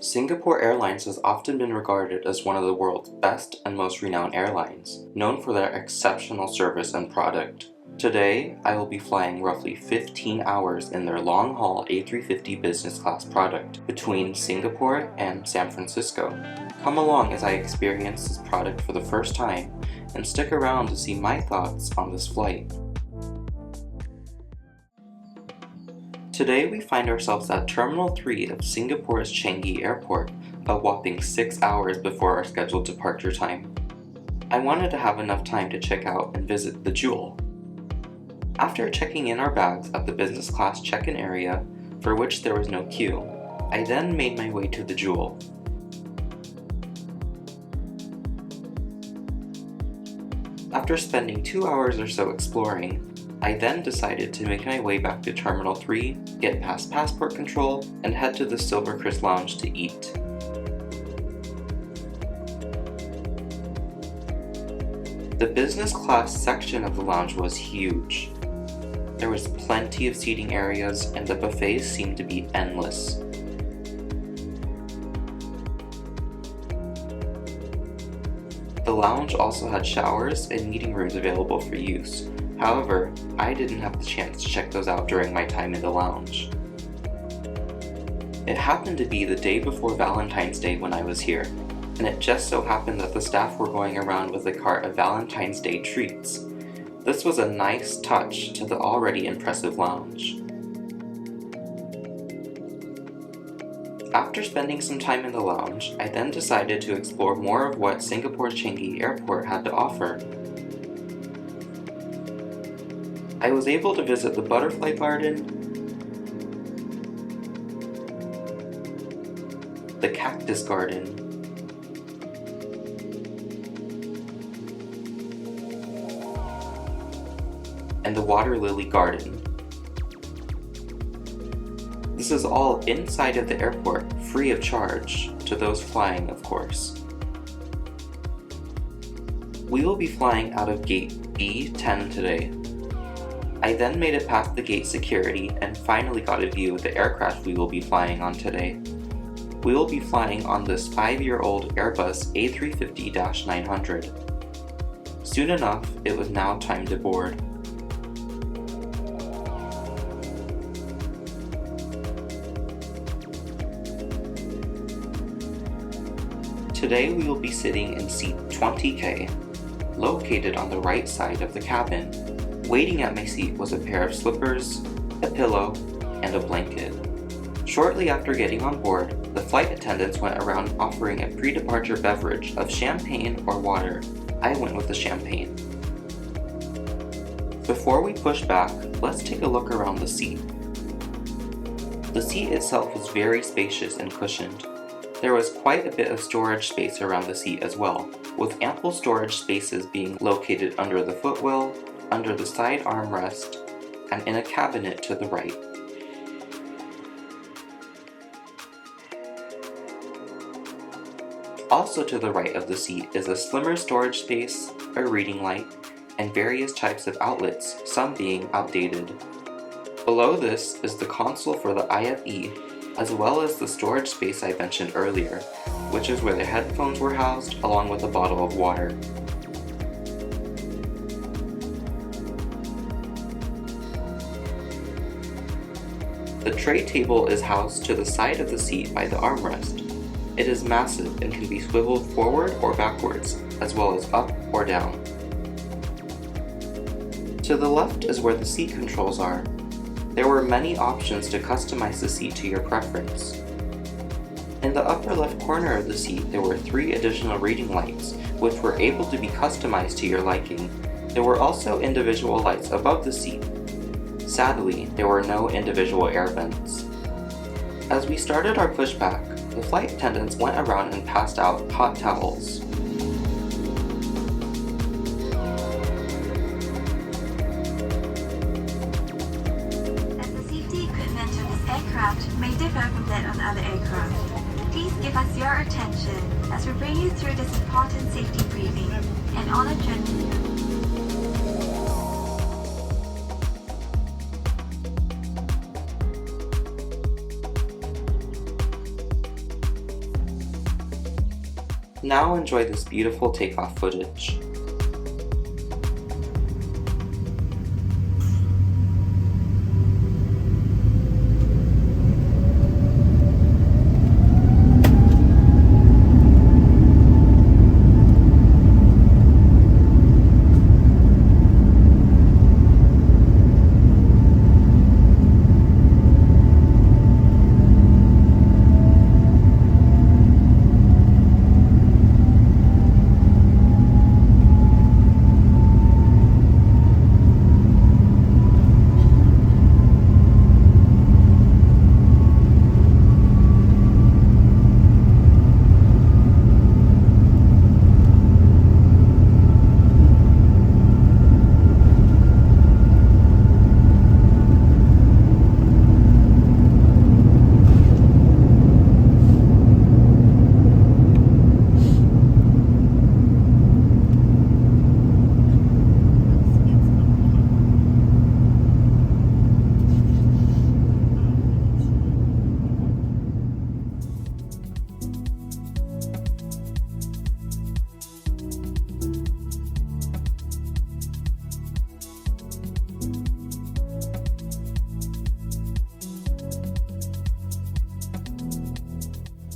Singapore Airlines has often been regarded as one of the world's best and most renowned airlines, known for their exceptional service and product. Today, I will be flying roughly 15 hours in their long-haul A350 business class product between Singapore and San Francisco. Come along as I experience this product for the first time and stick around to see my thoughts on this flight. Today we find ourselves at Terminal 3 of Singapore's Changi Airport, a whopping 6 hours before our scheduled departure time. I wanted to have enough time to check out and visit the Jewel. After checking in our bags at the business class check-in area, for which there was no queue, I then made my way to the Jewel. After spending 2 hours or so exploring, I then decided to make my way back to Terminal 3, get past passport control, and head to the SilverKris lounge to eat. The business class section of the lounge was huge. There was plenty of seating areas and the buffets seemed to be endless. The lounge also had showers and meeting rooms available for use. However, I didn't have the chance to check those out during my time in the lounge. It happened to be the day before Valentine's Day when I was here, and it just so happened that the staff were going around with a cart of Valentine's Day treats. This was a nice touch to the already impressive lounge. After spending some time in the lounge, I then decided to explore more of what Singapore's Changi Airport had to offer. I was able to visit the butterfly garden, the cactus garden, and the water lily garden. This is all inside of the airport, free of charge, to those flying, of course. We will be flying out of gate B10 today. I then made it past the gate security and finally got a view of the aircraft we will be flying on today. We will be flying on this 5-year-old Airbus A350-900. Soon enough, it was now time to board. Today we will be sitting in seat 20K, located on the right side of the cabin. Waiting at my seat was a pair of slippers, a pillow, and a blanket. Shortly after getting on board, the flight attendants went around offering a pre-departure beverage of champagne or water. I went with the champagne. Before we push back, let's take a look around the seat. The seat itself was very spacious and cushioned. There was quite a bit of storage space around the seat as well, with ample storage spaces being located under the footwell, under the side armrest, and in a cabinet to the right. Also to the right of the seat is a slimmer storage space, a reading light, and various types of outlets, some being outdated. Below this is the console for the IFE, as well as the storage space I mentioned earlier, which is where the headphones were housed along with a bottle of water. The tray table is housed to the side of the seat by the armrest. It is massive and can be swiveled forward or backwards, as well as up or down. To the left is where the seat controls are. There were many options to customize the seat to your preference. In the upper left corner of the seat there were 3 additional reading lights, which were able to be customized to your liking. There were also individual lights above the seat. Sadly, there were no individual air vents. As we started our pushback, the flight attendants went around and passed out hot towels. As the safety equipment of this aircraft may differ from that of other aircraft, please give us your attention as we bring you through this important safety briefing and on a journey. Now enjoy this beautiful takeoff footage.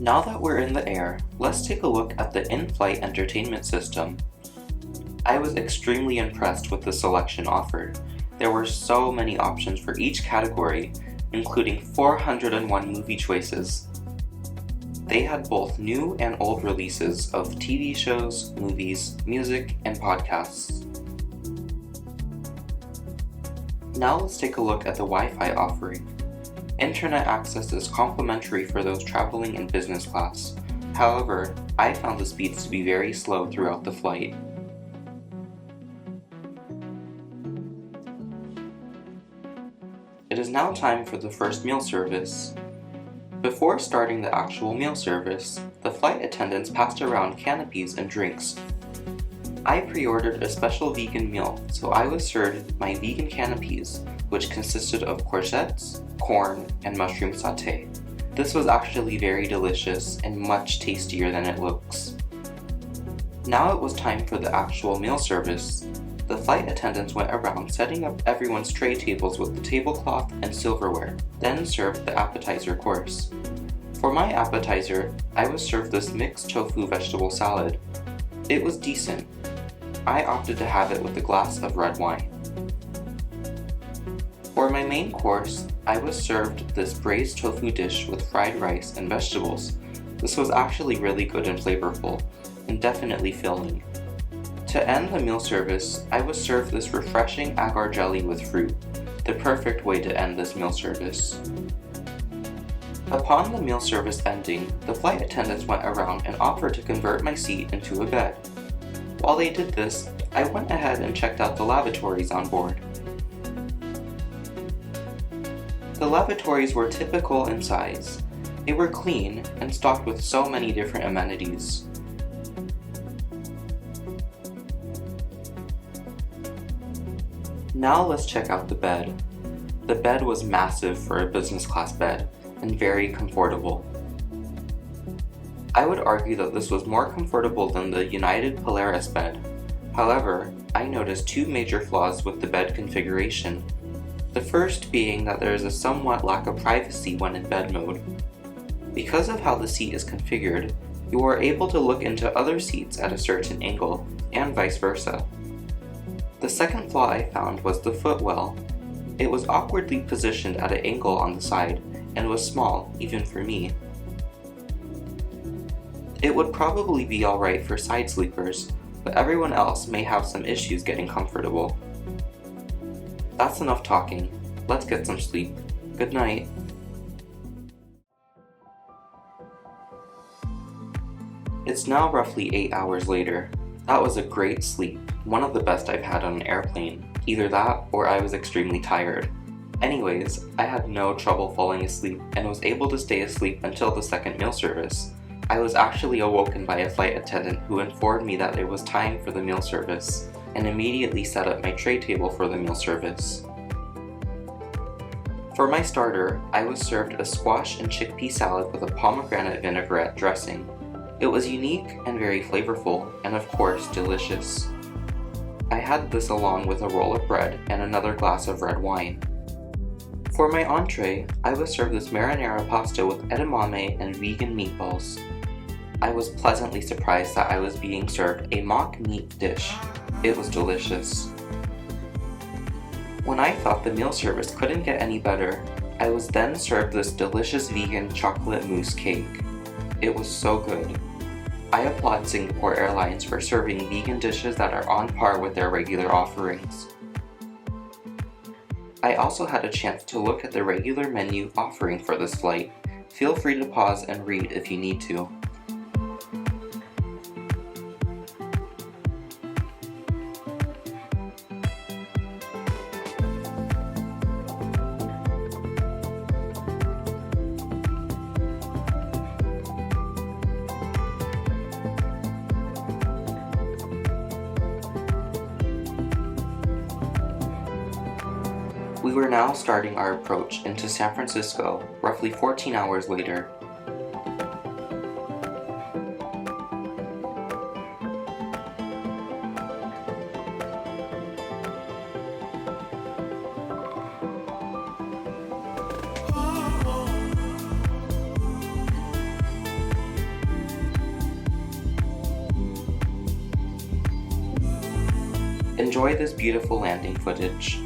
Now that we're in the air, let's take a look at the in-flight entertainment system. I was extremely impressed with the selection offered. There were so many options for each category, including 401 movie choices. They had both new and old releases of TV shows, movies, music, and podcasts. Now let's take a look at the Wi-Fi offering. Internet access is complimentary for those traveling in business class. However, I found the speeds to be very slow throughout the flight. It is now time for the first meal service. Before starting the actual meal service, the flight attendants passed around canapes and drinks. I pre-ordered a special vegan meal, so I was served my vegan canapes, which consisted of courgettes, corn, and mushroom sauté. This was actually very delicious and much tastier than it looks. Now it was time for the actual meal service. The flight attendants went around setting up everyone's tray tables with the tablecloth and silverware, then served the appetizer course. For my appetizer, I was served this mixed tofu vegetable salad. It was decent. I opted to have it with a glass of red wine. For my main course, I was served this braised tofu dish with fried rice and vegetables. This was actually really good and flavorful, and definitely filling. To end the meal service, I was served this refreshing agar jelly with fruit, the perfect way to end this meal service. Upon the meal service ending, the flight attendants went around and offered to convert my seat into a bed. While they did this, I went ahead and checked out the lavatories on board. The lavatories were typical in size. They were clean and stocked with so many different amenities. Now let's check out the bed. The bed was massive for a business class bed and very comfortable. I would argue that this was more comfortable than the United Polaris bed. However, I noticed two major flaws with the bed configuration. The first being that there is a somewhat lack of privacy when in bed mode. Because of how the seat is configured, you are able to look into other seats at a certain angle, and vice versa. The second flaw I found was the footwell. It was awkwardly positioned at an angle on the side, and was small, even for me. It would probably be alright for side sleepers, but everyone else may have some issues getting comfortable. That's enough talking. Let's get some sleep. Good night. It's now roughly 8 hours later. That was a great sleep, one of the best I've had on an airplane. Either that, or I was extremely tired. Anyways, I had no trouble falling asleep and was able to stay asleep until the second meal service. I was actually awoken by a flight attendant who informed me that it was time for the meal service, and immediately set up my tray table for the meal service. For my starter, I was served a squash and chickpea salad with a pomegranate vinaigrette dressing. It was unique and very flavorful, and of course delicious. I had this along with a roll of bread and another glass of red wine. For my entree, I was served this marinara pasta with edamame and vegan meatballs. I was pleasantly surprised that I was being served a mock meat dish. It was delicious. When I thought the meal service couldn't get any better, I was then served this delicious vegan chocolate mousse cake. It was so good. I applaud Singapore Airlines for serving vegan dishes that are on par with their regular offerings. I also had a chance to look at the regular menu offering for this flight. Feel free to pause and read if you need to. We were now starting our approach into San Francisco, roughly 14 hours later. Enjoy this beautiful landing footage.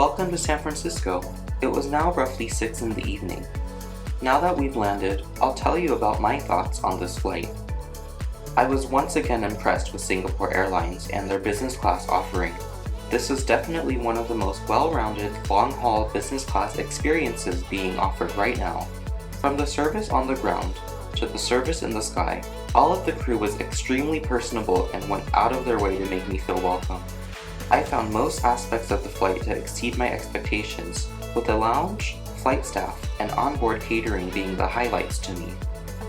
Welcome to San Francisco. It was now roughly 6 in the evening. Now that we've landed, I'll tell you about my thoughts on this flight. I was once again impressed with Singapore Airlines and their business class offering. This is definitely one of the most well-rounded, long-haul business class experiences being offered right now. From the service on the ground to the service in the sky, all of the crew was extremely personable and went out of their way to make me feel welcome. I found most aspects of the flight to exceed my expectations, with the lounge, flight staff, and onboard catering being the highlights to me.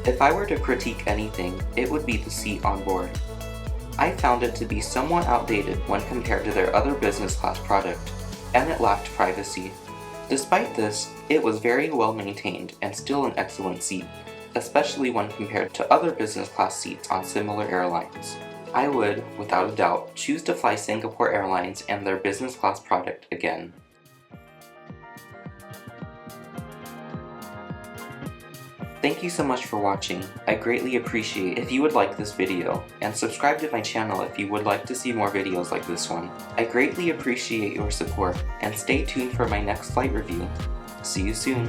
If I were to critique anything, it would be the seat on board. I found it to be somewhat outdated when compared to their other business class product, and it lacked privacy. Despite this, it was very well maintained and still an excellent seat, especially when compared to other business class seats on similar airlines. I would, without a doubt, choose to fly Singapore Airlines and their business class product again. Thank you so much for watching. I greatly appreciate if you would like this video, and subscribe to my channel if you would like to see more videos like this one. I greatly appreciate your support, and stay tuned for my next flight review. See you soon!